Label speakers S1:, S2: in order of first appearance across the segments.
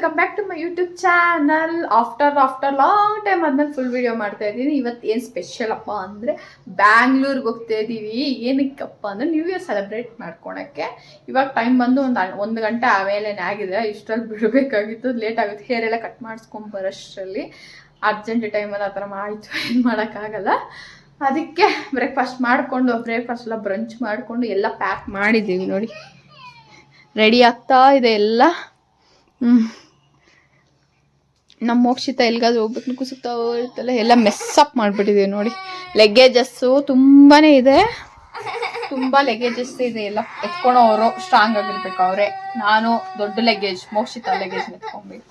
S1: Welcome back to my YouTube channel. After long time ಆದ್ಮೇಲೆ full video ಮಾಡ್ತಾ ಇದ್ದೀನಿ. ಇವತ್ತು ಏನು ಸ್ಪೆಷಲ್ ಅಪ್ಪ ಅಂದರೆ ಬ್ಯಾಂಗ್ಳೂರ್ಗೆ ಹೋಗ್ತಾ ಇದ್ದೀವಿ. ಏನಕ್ಕಪ್ಪ ಅಂದರೆ ನ್ಯೂ ಇಯರ್ ಸೆಲೆಬ್ರೇಟ್ ಮಾಡ್ಕೊಳಕ್ಕೆ. ಇವಾಗ ಟೈಮ್ ಬಂದು ಒಂದು ಗಂಟೆ ಆಮೇಲೆ ಆಗಿದೆ. ಇಷ್ಟರಲ್ಲಿ ಬಿಡಬೇಕಾಗಿತ್ತು, ಲೇಟ್ ಆಗುತ್ತೆ. ಹೇರ್ ಎಲ್ಲ ಕಟ್ ಮಾಡಿಸ್ಕೊಂಬರೋಷ್ಟರಲ್ಲಿ ಅರ್ಜೆಂಟ್ ಟೈಮಲ್ಲಿ ಆ ಥರ ಆಯಿತು, ಏನು ಮಾಡೋಕ್ಕಾಗಲ್ಲ. ಅದಕ್ಕೆ ಬ್ರೇಕ್ಫಾಸ್ಟ್ ಮಾಡಿಕೊಂಡು ಎಲ್ಲ ಬ್ರಂಚ್ ಮಾಡಿಕೊಂಡು ಎಲ್ಲ ಪ್ಯಾಕ್ ಮಾಡಿದ್ದೀವಿ. ನೋಡಿ ರೆಡಿ ಆಗ್ತಾ ಇದೆ ಎಲ್ಲ. ನಮ್ಮ ಮೋಕ್ಷಿತ ಎಲ್ಲಿಗಾದ್ರೂ ಹೋಗ್ಬೇಕು ಕುಸುಕ್ತಾ ಇರ್ತಲ್ಲ, ಎಲ್ಲ ಮೆಸ್ಸಪ್ ಮಾಡಿಬಿಟ್ಟಿದ್ದೀವಿ. ನೋಡಿ ಲೆಗೇಜಸ್ಸು ತುಂಬಾ ಇದೆ, ತುಂಬ ಲೆಗೇಜಸ್ ಇದೆ. ಎಲ್ಲ ಎತ್ಕೊಳೋರು ಸ್ಟ್ರಾಂಗ್ ಆಗಿರ್ಬೇಕು ಅವರೇ. ನಾನು ದೊಡ್ಡ ಲೆಗೇಜ್, ಮೋಕ್ಷಿತ ಲೆಗೇಜ್ ಎತ್ಕೊಬೇಕು.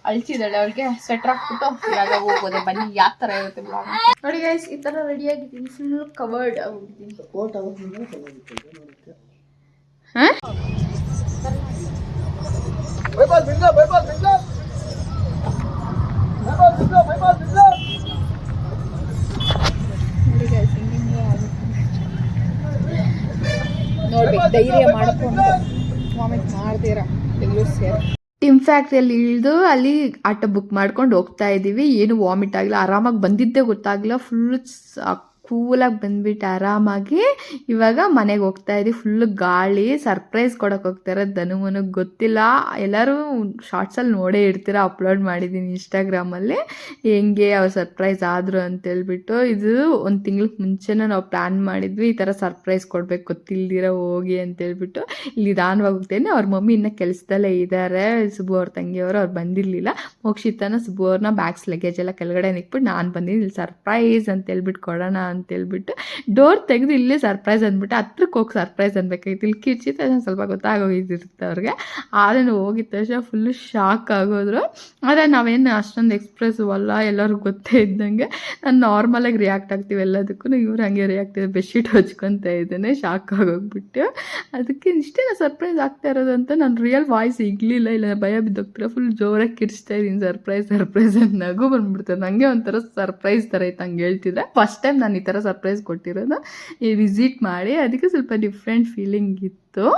S1: ಅಳ್ತಿದ್ದಾಳೆ, ಅವಳಿಗೆ ಸ್ವೆಟರ್ ಹಾಕ್ಬಿಟ್ಟು ಇವಾಗ ಹೋಗೋದೆ. ಬನ್ನಿ ಯಾವ ಥರ ಇರುತ್ತೆ ಬ್ಲಾಗ್. ನೋಡಿ ಗೈಸ್, ಈ ಥರ ರೆಡಿ ಆಗಿದ್ದೀನಿ, ಫುಲ್ ಕವರ್ಡ್ ಆಗಿದ್ದೀನಿ. ಹಾಂ ನೋಡ್ಬೇಕು, ಧೈರ್ಯ ಮಾಡ್ಕೊಂಡು ವಾಮಿಟ್ ಮಾಡ್ತೀರಾ ಬೆಂಗಳೂರು ಸೇರಿ ಟಿಮ್ ಫ್ಯಾಕ್ಟ್ರಿಯಲ್ಲಿ ಇಳಿದು ಅಲ್ಲಿ ಆಟೋ ಬುಕ್ ಮಾಡ್ಕೊಂಡು ಹೋಗ್ತಾ ಇದ್ದೀವಿ. ಏನು ವಾಮಿಟ್ ಆಗಿಲ್ಲ, ಆರಾಮಾಗಿ ಬಂದಿದ್ದೇ ಗೊತ್ತಾಗಿಲ್ಲ. ಫುಲ್ ಕೂಲಾಗಿ ಬಂದ್ಬಿಟ್ಟು ಆರಾಮಾಗಿ ಇವಾಗ ಮನೆಗೆ ಹೋಗ್ತಾ ಇದ್ದೀವಿ. ಫುಲ್ ಗಾಳಿ. ಸರ್ಪ್ರೈಸ್ ಕೊಡೋಕೆ ಹೋಗ್ತಾರೆ ಧನುಮನಿಗೆ, ಗೊತ್ತಿಲ್ಲ. ಎಲ್ಲರೂ ಶಾರ್ಟ್ಸಲ್ಲಿ ನೋಡೇ ಇರ್ತೀರ, ಅಪ್ಲೋಡ್ ಮಾಡಿದ್ದೀನಿ ಇನ್ಸ್ಟಾಗ್ರಾಮಲ್ಲಿ ಹೆಂಗೆ ಅವ್ರು ಸರ್ಪ್ರೈಸ್ ಆದರು ಅಂತೇಳ್ಬಿಟ್ಟು. ಇದು ಒಂದು ತಿಂಗ್ಳಿಗೆ ಮುಂಚೆನೇ ನಾವು ಪ್ಲ್ಯಾನ್ ಮಾಡಿದ್ವಿ, ಈ ಥರ ಸರ್ಪ್ರೈಸ್ ಕೊಡಬೇಕು ಗೊತ್ತಿಲ್ದಿರ ಹೋಗಿ ಅಂತೇಳ್ಬಿಟ್ಟು. ಇಲ್ಲಿ ನಿಧಾನವಾಗಿ ಹೋಗ್ತೇನೆ. ಅವ್ರ ಮಮ್ಮಿ ಇನ್ನೂ ಕೆಲಸದಲ್ಲೇ ಇದ್ದಾರೆ, ಸುಬ್ಬು ಅವ್ರ ತಂಗಿಯವರು. ಅವ್ರು ಬಂದಿರಲಿಲ್ಲ. ಮೋಕ್ಷಿತನ ಸುಬ್ಬು ಅವ್ರನ್ನ ಬ್ಯಾಗ್ಸ್ ಲಗೇಜ್ ಎಲ್ಲ ಕೆಳಗಡೆ ನಿಕ್ಬಿಟ್ಟು ನಾನು ಬಂದಿದ್ದೀನಿ ಇಲ್ಲಿ ಸರ್ಪ್ರೈಸ್ ಅಂತೇಳ್ಬಿಟ್ಟು ಕೊಡೋಣ ಅಂತೇಳ್ಬಿಟ್ಟು. ಡೋರ್ ತೆಗೆದು ಇಲ್ಲೇ ಸರ್ಪ್ರೈಸ್ ಅಂದ್ಬಿಟ್ಟು ಹತ್ರಕ್ಕೆ ಹೋಗಿ ಸರ್ಪ್ರೈಸ್ ಅನ್ಬೇಕಾಗಿತ್ತು. ಇಲ್ಲಿ ಕಿರ್ಚಿ ತಕ್ಷಣ ಸ್ವಲ್ಪ ಗೊತ್ತಾಗೋಗಿರುತ್ತೆ ಅವ್ರಿಗೆ. ಆದರೆ ಹೋಗಿದ ತಕ್ಷಣ ಫುಲ್ಲು ಶಾಕ್ ಆಗೋದ್ರು. ಆದರೆ ನಾವೇನು ಅಷ್ಟೊಂದು ಎಕ್ಸ್ಪ್ರೆಸ್ ಅಲ್ಲ, ಎಲ್ಲರಿಗೂ ಗೊತ್ತೇ ಇದ್ದಂಗೆ ನಾನು ನಾರ್ಮಲಾಗಿ ರಿಯಾಕ್ಟ್ ಆಗ್ತೀವಿ ಎಲ್ಲದಕ್ಕೂ. ಇವ್ರು ಹಂಗೆ ರಿಯಾಕ್ಟ್ ಇದೆ, ಬೆಡ್ಶೀಟ್ ಹಚ್ಕೊತಾ ಇದ್ದೇನೆ, ಶಾಕ್ ಆಗೋಗ್ಬಿಟ್ಟು. ಅದಕ್ಕೆ ಇಷ್ಟೇ ಸರ್ಪ್ರೈಸ್ ಆಗ್ತಾ ಇರೋದಂತ ನಾನು ರಿಯಲ್ ವಾಯ್ಸ್ ಸಿಗಲಿಲ್ಲ, ಇಲ್ಲ ಭಯ ಬಿದ್ದೋಗ್ತೀರ. ಫುಲ್ ಜೋರಾಗಿ ಕಿರ್ಚ್ತಾ ಇದ್ದೀನಿ, ಸರ್ಪ್ರೈಸ್ ಅಂತ ನಗು ಬಂದ್ಬಿಡ್ತಾರೆ. ನನಗೆ ಒಂಥರ ಸರ್ಪ್ರೈಸ್ ಥರ ಇತ್ತು ಹಂಗೆ ಹೇಳ್ತಿದ್ರೆ. ಫಸ್ಟ್ ಟೈಮ್ ನಾನು ಈ ಥರ ಸರ್ಪ್ರೈಸ್ ಕೊಟ್ಟಿರೋದು ಈ ವಿಸಿಟ್ ಮಾಡಿ, ಅದಕ್ಕೆ ಸ್ವಲ್ಪ ಡಿಫ್ರೆಂಟ್ ಫೀಲಿಂಗ್ ಇತ್ತು.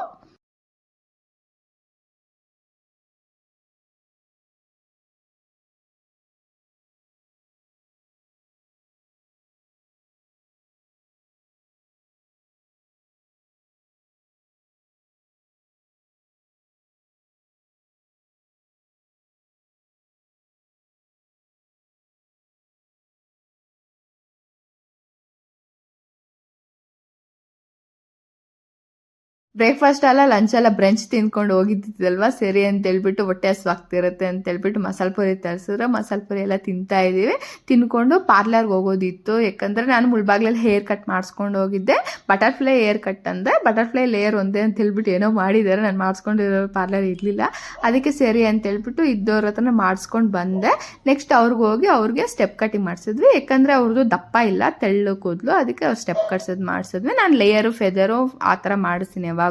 S1: ಬ್ರೇಕ್ಫಾಸ್ಟ್ ಅಲ್ಲ ಲಂಚ್ ಎಲ್ಲ ಬ್ರಂಚ್ ತಿನ್ಕೊಂಡು ಹೋಗಿದ್ದಿದ್ದಲ್ವ, ಸರಿ ಅಂತೇಳ್ಬಿಟ್ಟು ಹೊಟ್ಟೆ ಹಸ್ವಾಗ್ತಿರುತ್ತೆ ಅಂತೇಳ್ಬಿಟ್ಟು ಮಸಾಲೆ ಪುರಿ ತರಿಸಿದ್ರೆ ಮಸಾಲೆ ಪುರಿ ಎಲ್ಲ ತಿಂತಾ ಇದ್ದೀವಿ. ತಿನ್ಕೊಂಡು ಪಾರ್ಲರ್ಗೆ ಹೋಗೋದಿತ್ತು, ಯಾಕಂದರೆ ನಾನು ಮುಳ್ಬಾಗ್ಲಲ್ಲಿ ಹೇರ್ ಕಟ್ ಮಾಡಿಸ್ಕೊಂಡು ಹೋಗಿದ್ದೆ. ಬಟರ್ಫ್ಲೈ ಹೇರ್ ಕಟ್ ಅಂದರೆ ಬಟರ್ಫ್ಲೈ ಲೇಯರ್ ಒಂದೇ ಅಂತ ಹೇಳ್ಬಿಟ್ಟು ಏನೋ ಮಾಡಿದ್ದಾರೆ, ನಾನು ಮಾಡಿಸ್ಕೊಂಡಿರೋ ಪಾರ್ಲರ್ ಇರಲಿಲ್ಲ. ಅದಕ್ಕೆ ಸರಿ ಅಂತೇಳ್ಬಿಟ್ಟು ಇದ್ದವ್ರ ಹತ್ರನೇ ಮಾಡಿಸ್ಕೊಂಡು ಬಂದೆ. ನೆಕ್ಸ್ಟ್ ಅವ್ರಿಗೆ ಸ್ಟೆಪ್ ಕಟಿಂಗ್ ಮಾಡಿಸಿದ್ವಿ, ಯಾಕಂದರೆ ಅವ್ರದ್ದು ದಪ್ಪ ಇಲ್ಲ, ತೆಳ್ಳು ಕೂದಲು, ಅದಕ್ಕೆ ಅವ್ರು ಸ್ಟೆಪ್ ಮಾಡಿಸಿದ್ವಿ. ನಾನು ಲೇಯರು ಫೆದರು ಆ ಥರ ಮಾಡಿಸ್ತೀನಿ ಯಾವಾಗೂ.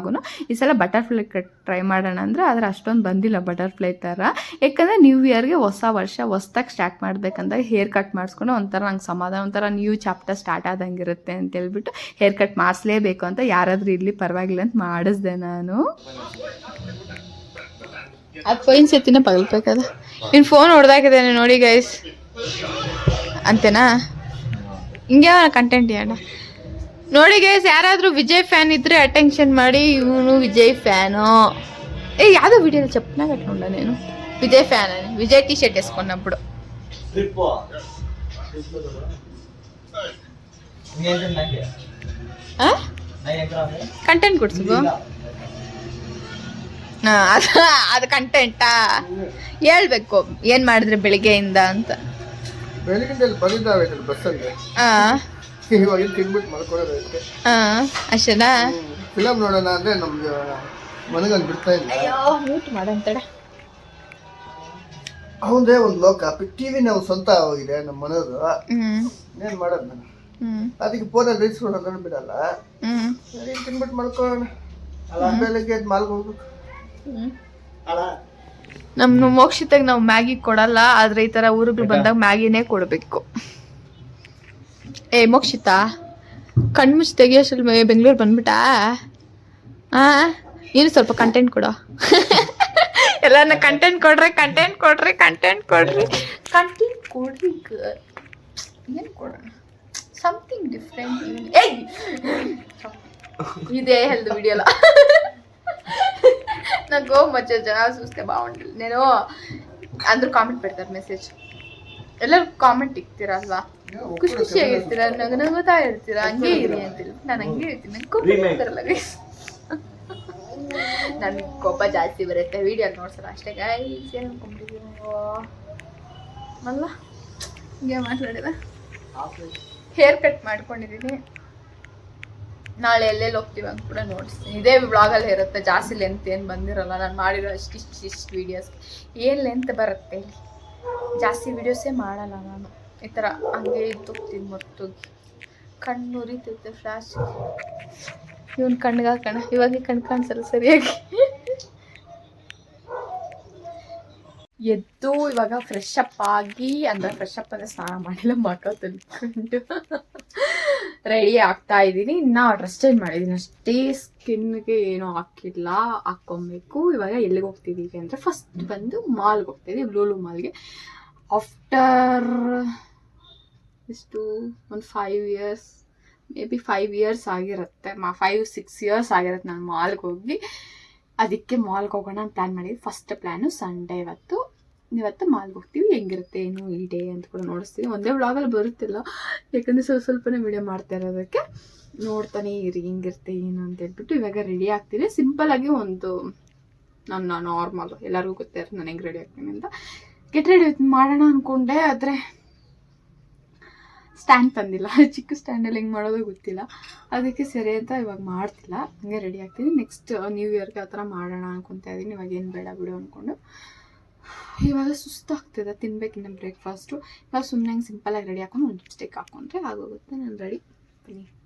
S1: ಈ ಸಲ ಬಟರ್ಫ್ಲೈ ಕಟ್ ಟ್ರೈ ಮಾಡೋಣ ಅಂದರೆ ಆದರೆ ಅಷ್ಟೊಂದು ಬಂದಿಲ್ಲ ಬಟರ್ಫ್ಲೈ ಥರ. ಯಾಕಂದರೆ ನ್ಯೂ ಇಯರ್ಗೆ ಹೊಸ ವರ್ಷ ಹೊಸ್ದಾಗಿ ಸ್ಟಾರ್ಟ್ ಮಾಡಬೇಕಂದಾಗ ಹೇರ್ ಕಟ್ ಮಾಡಿಸ್ಕೊಂಡು ಒಂಥರ ನಂಗೆ ಸಮಾಧಾನ, ಒಂಥರ ನ್ಯೂ ಚಾಪ್ಟರ್ ಸ್ಟಾರ್ಟ್ ಆದಂಗೆ ಇರುತ್ತೆ ಅಂತೇಳ್ಬಿಟ್ಟು ಹೇರ್ ಕಟ್ ಮಾಡಿಸ್ಲೇಬೇಕು ಅಂತ. ಯಾರಾದರೂ ಇರಲಿ ಪರವಾಗಿಲ್ಲ ಅಂತ ಮಾಡಿಸ್ದೆ ನಾನು. ಅದು ಫೈನ್ ಸತಿನ ಪಗಲ್ಬೇಕದ. ಇನ್ನು ಫೋನ್ ಹೊಡೆದಾಕಿದ್ದೇನೆ ನೋಡಿ ಗೈಸ್ ಅಂತೇನಾ. ಹಿಂಗೆ ಕಂಟೆಂಟ್ ಹೇಳ ನೋಡಿ ಗೈಸ್. ಯಾರಾದರೂ ವಿಜಯ್ ಫ್ಯಾನ್ ಇದ್ದರೆ ಅಟೆನ್ಷನ್ ಮಾಡಿ, ಇವನು ವಿಜಯ್ ಫ್ಯಾನು. ಯಾವುದೋ ವಿಡಿಯೋ ಚಪ್ಪನಾಗ ಕಟ್ಕೊಂಡ ನೀನು Vijay fan, Vijay T shirt ಎಸ್ಕೊಂಡಬಿಡು. ಕಂಟೆಂಟ್ ಕೊಡ್ಸು. ಅದು ಕಂಟೆಂಟಾ ಹೇಳ್ಬೇಕು ಏನು ಮಾಡಿದ್ರೆ ಬೆಳಿಗ್ಗೆಯಿಂದ ಅಂತ. ಅಷ್ಟೇನಾ?
S2: ಫಿಲಮ್ ನೋಡೋಣ ಅಂದ್ರೆ ನಮ್ದು ಮನೆಗೆ ಬಿಡ್ತಾ ಇಲ್ಲ.
S1: ಮ್ಯೂಟ್ ಮಾಡಂತಡ.
S2: ಅವಂದೇ ಒಂದು ಲೋಕ ಟಿವಿ ನಾವು ಸ್ವಂತ ಹೋಗಿದೆ ನಮ್ಮ ಮನೆಯವರು. ಏನ್ ಮಾಡೋದು ನಾನು, ಅದಕ್ಕೆ ಫೋನಲ್ಲಿ ರೀಲ್ಸ್ ನೋಡೋದನ್ನ ಬಿಡಲ್ಲ. ತಿನ್ಬಿಟ್ಟು ಮಲ್ಕೊಳ್ಳೋಣ, ಬೆಳಗ್ಗೆ ಎದ್ದು ಮಲ್ಕೋಬೇಕು.
S1: ನಮ್ಮ ಮೋಕ್ಷಿತಾಗ ನಾವು ಮ್ಯಾಗಿ ಕೊಡಲ್ಲ, ಆದ್ರೆ ಈ ತರ ಊರುಗಳು ಬಂದಾಗ ಮ್ಯಾಗಿನೇ ಕೊಡಬೇಕು. ಮೋಕ್ಷಿತಾ ಕಣ್ಮುಚ್ಚಿ ತೆಗಿಯೋಷ್ಟಲ್ಲಿ ಬೆಂಗಳೂರು ಬಂದ್ಬಿಟ್ಟಾ. ನೀನು ಸ್ವಲ್ಪ ಕಂಟೆಂಟ್ ಕೊಡೋ. ಎಲ್ಲಾನ ಕಂಟೆಂಟ್ ಕೊಡ್ರಿ ಕಂಟೆಂಟ್ ಕೊಡ್ರಿ ಕಂಟೆಂಟ್ ಕೊಡ್ರಿ ಕಂಟೆಂಟ್ ಕೊಡ್ರಿ ಏನು ಕೊಡೋಣ ಸಮಥಿಂಗ್ ಡಿಫ್ರೆಂಟ್ ఇదే హెల్త్ వీడియోలో నాకు మధ్య జనాలు చూస్తే బాగుంటుంది నేను అందరూ కామెంట్ పెడతారు ಮೆಸೇಜ್ ಎಲ್ಲರೂ ಕಾಮೆಂಟ್ ಇಕ್ತೀರ ಅಲ್ವಾ ಖುಷಿ ಖುಷಿಯಾಗಿ ಇರ್ತೀರ ನಗುತ್ತಾ ಇರ್ತೀರ ಹಂಗೆ ಇರಿ ಅಂತಿಲ್ಲ ನಾನು ಹಂಗೆ ಇರ್ತೀನಿ ನಂಗೆ ಕೋಪ ಬರಲ್ಲ ಗೈಸ್ ನನಗೆ ಕೋಪ ಜಾಸ್ತಿ ಬರುತ್ತೆ ವಿಡಿಯೋ ನೋಡ್ಸಲ್ಲ ಅಷ್ಟೇ ಗೈಸ್ ಏನು ಅನ್ಕೊಂಡಿದ್ದೀನಿ ಅಲ್ಲ ಹಿಂಗೆ ಮಾತಾಡಿದ ಹೇರ್ ಕಟ್ ಮಾಡ್ಕೊಂಡಿದ್ದೀನಿ ನಾಳೆ ಎಲ್ಲೆಲ್ಲಿ ಹೋಗ್ತೀವಿ ಅಂತ ಕೂಡ ನೋಡಿಸ್ತೀನಿ ಇದೇ ವ್ಲಾಗಲ್ಲಿ ಇರುತ್ತೆ ಜಾಸ್ತಿ ಲೆಂತ್ ಏನು ಬಂದಿರಲ್ಲ ನಾನು ಮಾಡಿರೋ ಇಷ್ಟು ವೀಡಿಯೋಸ್ ಏನು ಲೆಂತ್ ಬರುತ್ತೆ ಇಲ್ಲಿ ಜಾಸ್ತಿ ವೀಡಿಯೋಸೇ ಮಾಡಲ್ಲ ನಾನು ಈ ಥರ ಹಂಗೆ ಇದ್ದು ಹೋಗ್ತೀನಿ ಮರ್ತೋಗಿ ಕಣ್ಣು ಉರಿತೈತೆ ಫ್ಲಾಶ್ ಇವನ್ ಕಣ್ಗೆ ಹಾಕೋಣ ಇವಾಗ ಕಣ್ಣು ಕಾಣಿಸಲ್ಲ ಸರಿಯಾಗಿ ಎದ್ದು ಇವಾಗ ಫ್ರೆಶ್ ಅಪ್ ಆಗಿ ಅಂದರೆ ಫ್ರೆಶ್ ಅಪ್ ಅಂದರೆ ಸ್ನಾನ ಮಾಡಿಲ್ಲ ಮಕ್ಕ ತೊಳ್ಕೊಂಡು ರೆಡಿ ಆಗ್ತಾ ಇದ್ದೀನಿ ಇನ್ನು ಡ್ರೆಸ್ ಚೇಂಜ್ ಮಾಡಿದ್ದೀನಿ ಅಷ್ಟೇ ಸ್ಕಿನ್ಗೆ ಏನೂ ಹಾಕಿಲ್ಲ ಹಾಕ್ಕೊಬೇಕು ಇವಾಗ ಎಲ್ಲಿಗೆ ಹೋಗ್ತಿದ್ದೀವಿ ಅಂದರೆ ಫಸ್ಟ್ ಬಂದು ಮಾಲ್ಗೆ ಹೋಗ್ತಿದ್ದೀವಿ ಲೂಲು ಮಾಲ್ಗೆ ಆಫ್ಟರ್ ಎಷ್ಟು ಒಂದು 5 years ಮೇ ಬಿ 5 years ಆಗಿರುತ್ತೆ 5-6 years ಆಗಿರುತ್ತೆ ನಾನು ಮಾಲ್ಗೆ ಹೋಗಿ ಅದಕ್ಕೆ ಮಾಲ್ಗೆ ಹೋಗೋಣ ಅಂತ ಪ್ಲ್ಯಾನ್ ಮಾಡಿದ್ವಿ ಫಸ್ಟ್ ಪ್ಲ್ಯಾನು ಸಂಡೇ ಇವತ್ತು ಮಾಲ್ಗೆ ಹೋಗ್ತೀವಿ ಹೆಂಗಿರುತ್ತೆ ಏನು ಈ ಡೇ ಅಂತ ಕೂಡ ನೋಡಿಸ್ತೀವಿ ಒಂದೇ ವ್ಲಾಗಲ್ಲಿ ಬರುತ್ತಿಲ್ಲ ಯಾಕಂದರೆ ಸ್ವಲ್ಪನೇ ವಿಡಿಯೋ ಮಾಡ್ತಾ ಇರೋದಕ್ಕೆ ನೋಡ್ತಾನೆ ಇರಿ ಹೆಂಗಿರುತ್ತೆ ಏನು ಅಂತ ಹೇಳ್ಬಿಟ್ಟು ಇವಾಗ ರೆಡಿ ಆಗ್ತೀನಿ ಸಿಂಪಲ್ಲಾಗಿ ಒಂದು ನನ್ನ ನಾರ್ಮಲ್ ಎಲ್ಲರಿಗೂ ಗೊತ್ತಿರುತ್ತೆ ನಾನು ಹೆಂಗೆ ರೆಡಿ ಆಗ್ತೀನಿ ಅಂತ ಗೆಟ್ ರೆಡಿ ಮಾಡೋಣ ಅಂದ್ಕೊಂಡೆ ಆದರೆ ಸ್ಟ್ಯಾಂಡ್ ತಂದಿಲ್ಲ ಚಿಕ್ಕ ಸ್ಟ್ಯಾಂಡಲ್ಲಿ ಹೆಂಗೆ ಮಾಡೋದು ಗೊತ್ತಿಲ್ಲ ಅದಕ್ಕೆ ಸರಿ ಅಂತ ಇವಾಗ ಮಾಡ್ತಿಲ್ಲ ಹಂಗೆ ರೆಡಿ ಆಗ್ತೀನಿ ನೆಕ್ಸ್ಟ್ ನ್ಯೂ ಇಯರ್ಗೆ ಆ ಥರ ಮಾಡೋಣ ಅನ್ಕೊತಾ ಇದ್ದೀನಿ ಇವಾಗ ಏನು ಬೇಡ ಬಿಡು ಅಂದ್ಕೊಂಡು ಇವಾಗ ಸುಸ್ತಾಗ್ತದೆ ತಿನ್ಬೇಕಿನ್ನ ಬ್ರೇಕ್ಫಾಸ್ಟು ಇವಾಗ ಸುಮ್ಮನೆ ಹಂಗೆ ಸಿಂಪಲಾಗಿ ರೆಡಿ ಹಾಕೊಂಡು ಒಂದು ಲಿಪ್ಸ್ಟಿಕ್ ಹಾಕೊಂಡ್ರೆ ಆಗೋಗುತ್ತೆ ನಾನು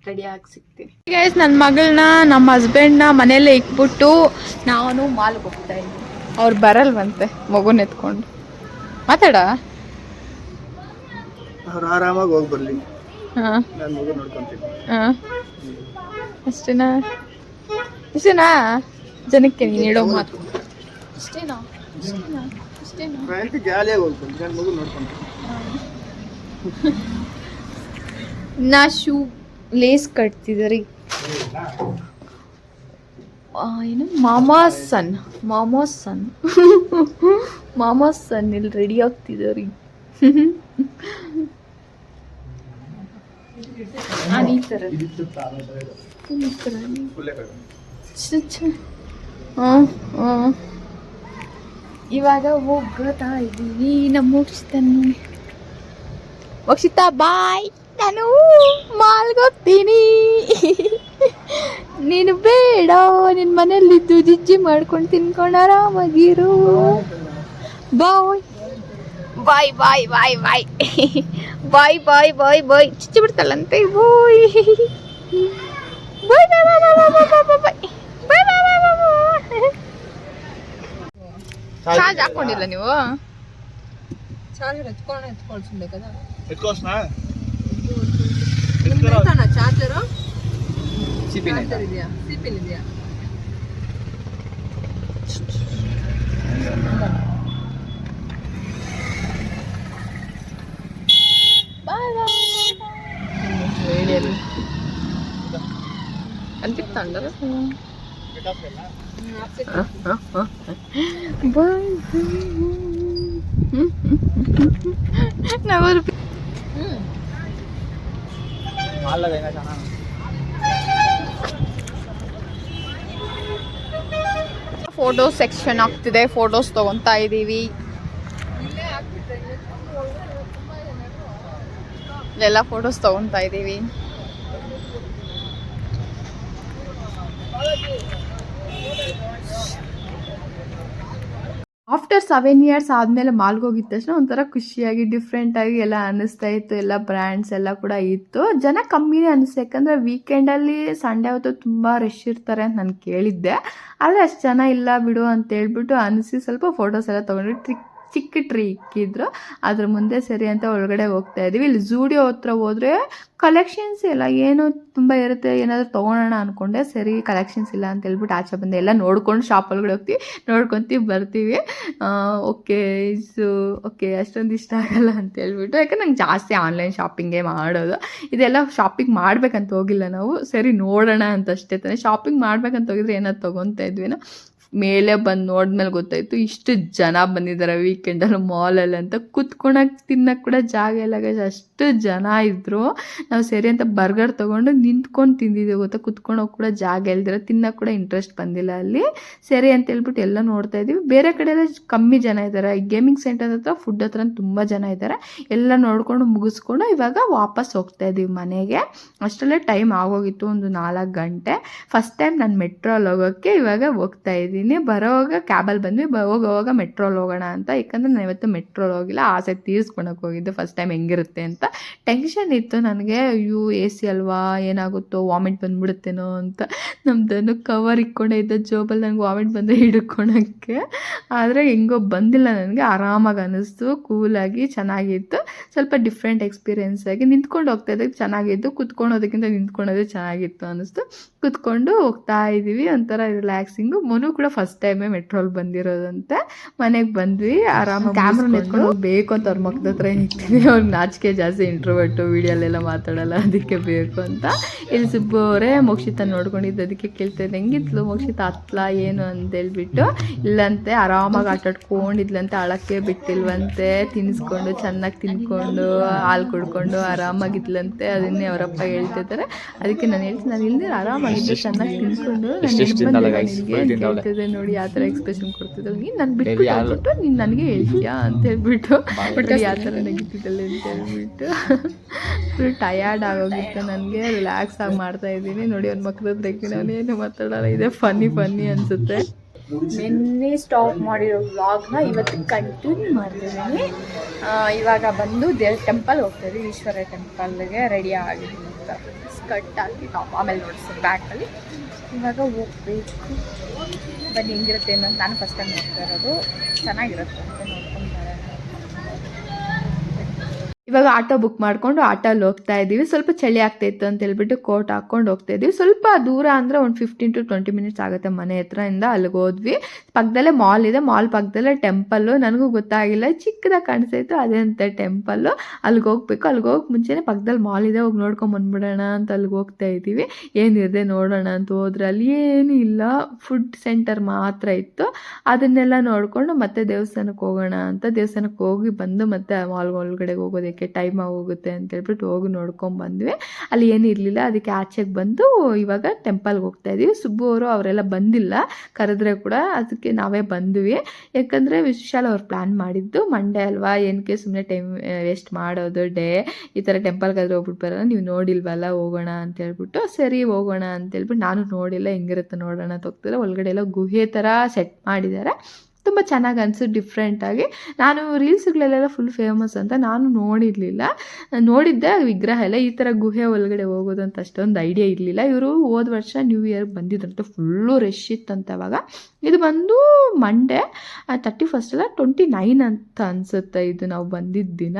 S1: ರೆಡಿಯಾಗಿ ಸಿಗ್ತೀನಿ ಗೈಸ್ ನನ್ನ ಮಗಳನ್ನ ನಮ್ಮ ಹಸ್ಬೆಂಡ್ನ ಮನೆಯಲ್ಲೇ ಇಕ್ಬಿಟ್ಟು ನಾನು ಮಾಲ್ಗೆ ಹೋಗ್ತಾ ಇದ್ದೀನಿ ಅವ್ರು ಬರಲ್ವಂತೆ ಮಗುನ ಎತ್ಕೊಂಡು ಮಾತಾಡ
S2: ಅವ್ರು ಆರಾಮಾಗಿ ಹೋಗಿ ಬರಲಿ
S1: ಹಾಂ
S2: ನಾನು ಮಗು ನೋಡ್ಕೊಂತೀನಿ
S1: ಹಾಂ ಅಷ್ಟೇನಾ ಇಷ್ಟೇನಾ ಜನಕ್ಕೆ ನೀನು ಹೇಳೋ ಮಾತು ಅಷ್ಟೇನಾ
S2: ಜಾಲಿಯಾಗಿ ಹೋಗ್ತೀನಿ ನಾನು ಮಗು ನೋಡ್ಕೊಂತೀನಿ
S1: ನಾ ಶೂ ಲೇಸ್ ಕಟ್ತಿದ್ರಿ ಏನು ಮಾಮಾಸ್ ಸನ್ ಇಲ್ಲಿ ರೆಡಿ ಆಗ್ತಿದ್ರಿ ಈ ಥರ ಇವಾಗ ಹೋಗ್ತಾ ಇದ್ದೀವಿ ನಮ್ಮ ಮೋಕ್ಷಿತಾ ಬಾಯ್ ನಾನು ಮಾಲ್ಗೆ ಹೋಗ್ತೀನಿ ನೀನು ಬೇಡ ನಿನ್ನ ಮನೇಲಿದ್ದು ಜಿಜ್ಜಿ ಮಾಡ್ಕೊಂಡು ತಿನ್ಕೊಂಡು ಆರಾಮಾಗಿರು ಬಾಯ್ ಬಾಯ್ ಬಾಯ್ ಬಾಯ್ ಬಾಯ್ ಬಾಯ್ ಬಾಯ್ ಬಾಯ್ ಬಾಯ್ ಚಿಚ್ಚಿ ಬಿಡ್ತಲ್ಲಂತೆ ಬಾಯ್ ಬಾಯ್ ಬಾಯ್ ಬಾಯ್ ಬಾಯ್ ಬಾಯ್ ಬಾಯ್ ಬಾಯ್ ಚಾರ್ಜ್ ಹಾಕೊಂಡಿಲ್ಲ ನೀವು
S3: ಚಾರ್ಜರ್ ಎತ್ಕೊಳ್ಸ್ಬೇಕಾ
S2: ಎತ್ಕೋಸ್ನಾ
S3: ಚಾರ್ಜರು
S2: ಸಿಪಿನ
S3: ಇದೆಯಾ ಸಿಪಿಲ್ ಇದೆಯಾ
S1: అనిపిస్తుందా నవ్వు ಫೋಟೋ ಸೆಕ್ಷನ್ ಆಗ್ತಿದೆ ಫೋಟೋಸ್ ತಗೊಂತಾ ಇದ್ದೀವಿ ಇಲ್ಲೆಲ್ಲ ಫೋಟೋಸ್ ತಗೊಂತಾ ಇದ್ದೀವಿ ಆಫ್ಟರ್ 7 years ಆದಮೇಲೆ ಮಾಲ್ಗೆ ಹೋಗಿದ ತಕ್ಷಣ ಒಂಥರ ಖುಷಿಯಾಗಿ ಡಿಫ್ರೆಂಟಾಗಿ ಎಲ್ಲ ಅನ್ನಿಸ್ತಾ ಇತ್ತು ಎಲ್ಲ ಬ್ರ್ಯಾಂಡ್ಸ್ ಎಲ್ಲ ಕೂಡ ಇತ್ತು ಜನ ಕಮ್ಮಿನೇ ಅನ್ನಿಸ್ತು ಯಾಕಂದರೆ ವೀಕೆಂಡಲ್ಲಿ ಸಂಡೇ ಹೊತ್ತು ತುಂಬ ರಶ್ ಇರ್ತಾರೆ ಅಂತ ನಾನು ಕೇಳಿದ್ದೆ ಆದರೆ ಅಷ್ಟು ಜನ ಇಲ್ಲ ಬಿಡು ಅಂತ ಹೇಳ್ಬಿಟ್ಟು ಅನಿಸಿ ಸ್ವಲ್ಪ ಫೋಟೋಸ್ ಎಲ್ಲ ತೊಗೊಂಡು ಚಿಕ್ಕ ಟ್ರೀ ಇಕ್ಕಿದ್ರು, ಅದ್ರ ಮುಂದೆ ಸರಿ ಅಂತ ಒಳಗಡೆ ಹೋಗ್ತಾ ಇದ್ದೀವಿ. ಇಲ್ಲಿ ಝೂಡಿಯೋ ಹತ್ರ ಹೋದರೆ ಕಲೆಕ್ಷನ್ಸ್ ಇಲ್ಲ, ಏನು ತುಂಬ ಇರುತ್ತೆ, ಏನಾದರೂ ತೊಗೊಳೋಣ ಅಂದ್ಕೊಂಡೆ, ಸರಿ ಕಲೆಕ್ಷನ್ಸ್ ಇಲ್ಲ ಅಂತ ಹೇಳ್ಬಿಟ್ಟು ಆಚೆ ಬಂದೆ. ಎಲ್ಲ ನೋಡ್ಕೊಂಡು ಶಾಪ್ ಒಳಗಡೆ ಹೋಗ್ತೀವಿ, ನೋಡ್ಕೊತೀವಿ, ಬರ್ತೀವಿ. ಓಕೆ ಅಷ್ಟೊಂದು ಇಷ್ಟ ಆಗಲ್ಲ ಅಂತ ಹೇಳ್ಬಿಟ್ಟು, ಯಾಕಂದ್ರೆ ನಂಗೆ ಜಾಸ್ತಿ ಆನ್ಲೈನ್ ಶಾಪಿಂಗೇ ಮಾಡೋದು. ಇದೆಲ್ಲ ಶಾಪಿಂಗ್ ಮಾಡ್ಬೇಕಂತ ಹೋಗಿಲ್ಲ ನಾವು, ಸರಿ ನೋಡೋಣ ಅಂತ ಅಷ್ಟೇ ತಾನೆ. ಶಾಪಿಂಗ್ ಮಾಡ್ಬೇಕಂತ ಹೋಗಿದ್ರೆ ಏನಾದ್ರು ತೊಗೊತಾ ಇದ್ವಿನೋ. ಮೇಲೆ ಬಂದು ನೋಡಿದ್ಮೇಲೆ ಗೊತ್ತಾಯಿತು ಇಷ್ಟು ಜನ ಬಂದಿದ್ದಾರೆ ವೀಕೆಂಡಲ್ಲಿ ಮಾಲಲ್ಲಿ ಅಂತ. ಕುತ್ಕೊಳಕ್ಕೆ ತಿನ್ನೋಕ್ಕೆ ಕೂಡ ಜಾಗ ಇಲ್ಲ ಗೈಸ್, ಅಷ್ಟು ಜನ ಇದ್ದರು. ನಾವು ಸರಿ ಅಂತ ಬರ್ಗರ್ ತೊಗೊಂಡು ನಿಂತ್ಕೊಂಡು ತಿಂದಿದ್ದೀವಿ ಗೊತ್ತಾ, ಕುತ್ಕೊಳೋಕೆ ಕೂಡ ಜಾಗ ಇಲ್ದಿರ, ತಿನ್ನೋಕ್ಕೆ ಕೂಡ ಇಂಟ್ರೆಸ್ಟ್ ಬಂದಿಲ್ಲ ಅಲ್ಲಿ. ಸರಿ ಅಂತ ಹೇಳ್ಬಿಟ್ಟು ಎಲ್ಲ ನೋಡ್ತಾ ಇದ್ದೀವಿ. ಬೇರೆ ಕಡೆ ಎಲ್ಲ ಕಮ್ಮಿ ಜನ ಇದ್ದಾರೆ, ಈ ಗೇಮಿಂಗ್ ಸೆಂಟರ್ ಹತ್ರ ಫುಡ್ ಹತ್ರ ತುಂಬ ಜನ ಇದ್ದಾರೆ. ಎಲ್ಲ ನೋಡಿಕೊಂಡು ಮುಗಿಸ್ಕೊಂಡು ಇವಾಗ ವಾಪಸ್ ಹೋಗ್ತಾ ಇದ್ದೀವಿ ಮನೆಗೆ. ಅಷ್ಟರಲ್ಲೇ ಟೈಮ್ ಆಗೋಗಿತ್ತು, ಒಂದು 4 ಗಂಟೆ. ಫಸ್ಟ್ ಟೈಮ್ ನಾನು ಮೆಟ್ರೋಲ್ಲಿ ಹೋಗೋಕ್ಕೆ ಇವಾಗ ಹೋಗ್ತಾ ಇದ್ದೀನಿ. ಬರೋವಾಗ ಕ್ಯಾಬಲ್ಲಿ ಬಂದ್ವಿ, ಹೋಗೋವಾಗ ಮೆಟ್ರೋಲ್ ಹೋಗೋಣ ಅಂತ. ಯಾಕಂದರೆ ನಾನು ಇವತ್ತು ಮೆಟ್ರೋಲ್ ಹೋಗಿಲ್ಲ, ಆಸೆ ತೀರಿಸ್ಕೊಳಕ್ಕೆ ಹೋಗಿದ್ದೆ ಫಸ್ಟ್ ಟೈಮ್ ಹೆಂಗಿರುತ್ತೆ ಅಂತ. ಟೆನ್ಷನ್ ಇತ್ತು ನನಗೆ, ಅಯ್ಯೋ AC ಅಲ್ವಾ, ಏನಾಗುತ್ತೋ, ವಾಮಿಟ್ ಬಂದುಬಿಡುತ್ತೇನೋ ಅಂತ. ನಮ್ಮದನ್ನು ಕವರ್ ಇಕ್ಕೊಂಡೇ ಇದ್ದ ಜೋಬಲ್ಲಿ, ನನಗೆ ವಾಮಿಟ್ ಬಂದರೆ ಹಿಡ್ಕೊಳಕ್ಕೆ. ಆದರೆ ಹೆಂಗೋ ಬಂದಿಲ್ಲ, ನನಗೆ ಆರಾಮಾಗಿ ಅನ್ನಿಸ್ತು, ಕೂಲಾಗಿ ಚೆನ್ನಾಗಿತ್ತು. ಸ್ವಲ್ಪ ಡಿಫ್ರೆಂಟ್ ಎಕ್ಸ್ಪೀರಿಯೆನ್ಸ್ ಆಗಿ ನಿಂತ್ಕೊಂಡು ಹೋಗ್ತಾ ಇದ್ದಕ್ಕೆ ಚೆನ್ನಾಗಿತ್ತು, ಕುತ್ಕೊಳೋದಕ್ಕಿಂತ ನಿಂತ್ಕೊಳ್ಳೋದೇ ಚೆನ್ನಾಗಿತ್ತು ಅನ್ನಿಸ್ತು. ಕುತ್ಕೊಂಡು ಹೋಗ್ತಾ ಇದ್ದೀವಿ, ಒಂಥರ ರಿಲ್ಯಾಕ್ಸಿಂಗು. ಮನು ಕೂಡ ಫಸ್ಟ್ ಟೈಮೇ ಮೆಟ್ರೋಲ್ ಬಂದಿರೋದಂತೆ. ಮನೆಗೆ ಬಂದ್ವಿ, ಆರಾಮಾಗಿ ಕ್ಯಾಮ್ರಾ ನಿಂತ್ಕೊಂಡು ಬೇಕು ಅಂತ ಅವ್ರ ಮಕ್ಕದ ಹತ್ರ ನಿಂತೀನಿ. ಅವ್ರಿಗೆ ನಾಚಿಕೆ ಜಾಸ್ತಿ, ಇಂಟ್ರೋವರ್ಟು, ವೀಡಿಯೋಲೆಲ್ಲ ಮಾತಾಡಲ್ಲ, ಅದಕ್ಕೆ ಬೇಕು ಅಂತ. ಇಲ್ಲಿ ಸುಬ್ಬು ಅವರೇ ಮೋಕ್ಷಿತ ನೋಡ್ಕೊಂಡಿದ್ದು, ಅದಕ್ಕೆ ಕೇಳ್ತಾಯಿದ್ದೆ ಹೆಂಗಿತ್ಲು ಮೋಕ್ಷಿತ ಹತ್ಲ ಏನು ಅಂತೇಳ್ಬಿಟ್ಟು. ಇಲ್ಲಂತೆ ಆರಾಮಾಗಿ ಆಟಾಡ್ಕೊಂಡಿದ್ಲಂತೆ, ಅಳಕ್ಕೆ ಬಿಟ್ಟಿಲ್ವಂತೆ, ತಿನ್ನಿಸ್ಕೊಂಡು ಚೆನ್ನಾಗಿ ತಿನ್ಕೊಂಡು ಹಾಲು ಕುಡ್ಕೊಂಡು ಆರಾಮಾಗಿದ್ಲಂತೆ. ಅದನ್ನೇ ಅವರಪ್ಪ ಹೇಳ್ತಿದ್ದಾರೆ. ಅದಕ್ಕೆ ನಾನು ಹೇಳ್ತೀನಿ, ನಾನು ಇಲ್ಲದೆ ಆರಾಮಾಗಿದ್ದೆ, ಚೆನ್ನಾಗಿ ತಿನ್ಕೊಂಡು ನಾನು ಹೇಳ್ತಿದ್ದೆ ನೋಡಿ ಯಾವ ಥರ ಎಕ್ಸ್ಪ್ರೆಷನ್ ಕೊಡ್ತಿದ್ದಳು, ನೀನು ನನ್ನ ಬಿಟ್ಬಿಟ್ಟು ನೀನು ನನಗೆ ಹೇಳ್ತೀಯಾ ಅಂತ ಹೇಳ್ಬಿಟ್ಟು ಯಾವ ಥರ ನಗಿತಿದ್ದಲ್ಲ ಅಂತ ಹೇಳ್ಬಿಟ್ಟು. ಫುಲ್ ಟಯರ್ಡ್ ಆಗೋಗಿತ್ತು ನನಗೆ, ರಿಲ್ಯಾಕ್ಸ್ ಆಗಿ ಮಾಡ್ತಾ ಇದ್ದೀನಿ. ನೋಡಿ ಅವ್ನ ಮಕ್ಕಳ ತೆಗಿನವನೇನು ಮಾತಾಡೋಲ್ಲ, ಇದೆ ಫನ್ನಿ ಅನಿಸುತ್ತೆ. ನಿನ್ನೆ ಸ್ಟಾಪ್ ಮಾಡಿರೋ ವ್ಲಾಗ್ನ ಇವತ್ತು ಕಂಟಿನ್ಯೂ ಮಾಡ್ತಿದ್ದೀನಿ. ಇವಾಗ ಬಂದು ಟೆಂಪಲ್ ಹೋಗ್ತಾ ಇದ್ದೀವಿ, ಈಶ್ವರ ಟೆಂಪಲ್ಗೆ ರೆಡಿ ಆಗಿದ್ದೀನಿ ಅಂತ. ಸ್ಕರ್ಟ್ ಹಾಕಿ ಟಾಪ್ ಆಮೇಲೆ ನೋಡಿಸ್ತೀನಿ ಬ್ಯಾಗಲ್ಲಿ. ಇವಾಗ ಹೋಗ್ಬೇಕು, ಬನ್ನಿ ಹೆಂಗಿರುತ್ತೆ ಅನ್ನೋದು. ನಾನು ಫಸ್ಟ್ ಟೈಮ್ ಹೋಗ್ತಾ ಇರೋದು, ಚೆನ್ನಾಗಿರುತ್ತೆ ಅಂತ ನೋಡ್ಕೊಂಡು ಬರೋಣ. ಇವಾಗ ಆಟೋ ಬುಕ್ ಮಾಡಿಕೊಂಡು ಆಟೋಲ್ಲಿ ಹೋಗ್ತಾ ಇದ್ದೀವಿ. ಸ್ವಲ್ಪ ಚಳಿ ಆಗ್ತಾಯಿತ್ತು ಅಂತ ಹೇಳ್ಬಿಟ್ಟು ಕೋಟ್ ಹಾಕ್ಕೊಂಡು ಹೋಗ್ತಾ ಇದ್ದೀವಿ. ಸ್ವಲ್ಪ ದೂರ ಅಂದರೆ ಒಂದು 15 to 20 ಮಿನಿಟ್ಸ್ ಆಗುತ್ತೆ ಮನೆ ಹತ್ರದಿಂದ. ಅಲ್ಲಿಗೆ ಹೋದ್ವಿ. ಪಕ್ಕದಲ್ಲೇ ಮಾಲ್ ಇದೆ, ಮಾಲ್ ಪಕ್ಕದಲ್ಲೇ ಟೆಂಪಲ್ಲು. ನನಗೂ ಗೊತ್ತಾಗಿಲ್ಲ, ಚಿಕ್ಕದಾಗಿ ಕಾಣಿಸ್ತಾಯಿತ್ತು, ಅದೇ ಅಂತ ಟೆಂಪಲ್ಲು. ಅಲ್ಲಿಗೆ ಹೋಗ್ಬೇಕು. ಅಲ್ಲಿಗೆ ಹೋಗಕ್ಕೆ ಮುಂಚೆನೇ ಪಕ್ಕದಲ್ಲಿ ಮಾಲ್ ಇದೆ, ಹೋಗಿ ನೋಡ್ಕೊಂಡು ಬಂದ್ಬಿಡೋಣ ಅಂತ ಅಲ್ಲಿಗೆ ಹೋಗ್ತಾ ಇದ್ದೀವಿ. ಏನಿದೆ ನೋಡೋಣ ಅಂತ ಹೋದ್ರೆ ಅಲ್ಲಿ ಏನೂ ಇಲ್ಲ, ಫುಡ್ ಸೆಂಟರ್ ಮಾತ್ರ ಇತ್ತು. ಅದನ್ನೆಲ್ಲ ನೋಡಿಕೊಂಡು ಮತ್ತೆ ದೇವಸ್ಥಾನಕ್ಕೆ ಹೋಗೋಣ ಅಂತ ದೇವಸ್ಥಾನಕ್ಕೆ ಹೋಗಿ ಬಂದು ಮತ್ತೆ ಮಾಲ್ ಒಳಗಡೆ ಹೋಗೋದಕ್ಕೆ ಟೈಮ್ ಆಗೋಗುತ್ತೆ ಅಂತ ಹೇಳ್ಬಿಟ್ಟು ಹೋಗಿ ನೋಡ್ಕೊಂಡು ಬಂದ್ವಿ. ಅಲ್ಲಿ ಏನೂ ಇರಲಿಲ್ಲ, ಅದಕ್ಕೆ ಆಚೆಗೆ ಬಂದು ಇವಾಗ ಟೆಂಪಲ್ಗೆ ಹೋಗ್ತಾ ಇದ್ದೀವಿ. ಸುಬ್ಬು ಅವರು ಅವರೆಲ್ಲ ಬಂದಿಲ್ಲ, ಕರೆದ್ರೆ ಕೂಡ, ಅದಕ್ಕೆ ನಾವೇ ಬಂದ್ವಿ. ಯಾಕಂದರೆ ವಿಶಾಲ್ ಅವ್ರು ಪ್ಲ್ಯಾನ್ ಮಾಡಿದ್ದು ಮಂಡೇ ಅಲ್ವಾ, ಏನಕ್ಕೆ ಸುಮ್ಮನೆ ಟೈಮ್ ವೇಸ್ಟ್ ಮಾಡೋದು ಡೇ, ಈ ಥರ ಟೆಂಪಲ್ಗಾದ್ರೆ ಹೋಗ್ಬಿಟ್ಟು ಬರೋಣ, ನೀವು ನೋಡಿಲ್ವಲ್ಲ ಹೋಗೋಣ ಅಂತ ಹೇಳ್ಬಿಟ್ಟು. ಸರಿ ಹೋಗೋಣ ಅಂತ ಹೇಳ್ಬಿಟ್ಟು, ನಾನು ನೋಡಿಲ್ಲ, ಹೆಂಗಿರುತ್ತೆ ನೋಡೋಣ ಅಂತ ಹೋಗ್ತಿದ್ರೆ. ಒಳಗಡೆ ಎಲ್ಲ ಗುಹೆ ಥರ ಸೆಟ್ ಮಾಡಿದ್ದಾರೆ, ತುಂಬ ಚೆನ್ನಾಗಿ ಅನಿಸು ಡಿಫ್ರೆಂಟಾಗಿ. ನಾನು ರೀಲ್ಸ್ಗಳಲ್ಲೆಲ್ಲ ಫುಲ್ ಫೇಮಸ್ ಅಂತ ನಾನು ನೋಡಿದ್ದೆ ವಿಗ್ರಹ ಎಲ್ಲ. ಈ ಥರ ಗುಹೆ ಒಳಗಡೆ ಹೋಗೋದು ಅಂತ ಅಷ್ಟೊಂದು ಐಡಿಯಾ ಇರಲಿಲ್ಲ. ಇವರು ಹೋದ ವರ್ಷ ನ್ಯೂ ಇಯರ್ಗೆ ಬಂದಿದ್ರಂತೆ, ಫುಲ್ಲು ರಶ್ ಇತ್ತಂತೆ ಅವಾಗ. ಇದು ಬಂದು ಮಂಡೇ 31st ಅಲ್ಲ 29 ಅಂತ ಅನಿಸುತ್ತೆ ಇದು ನಾವು ಬಂದಿದ್ದ ದಿನ.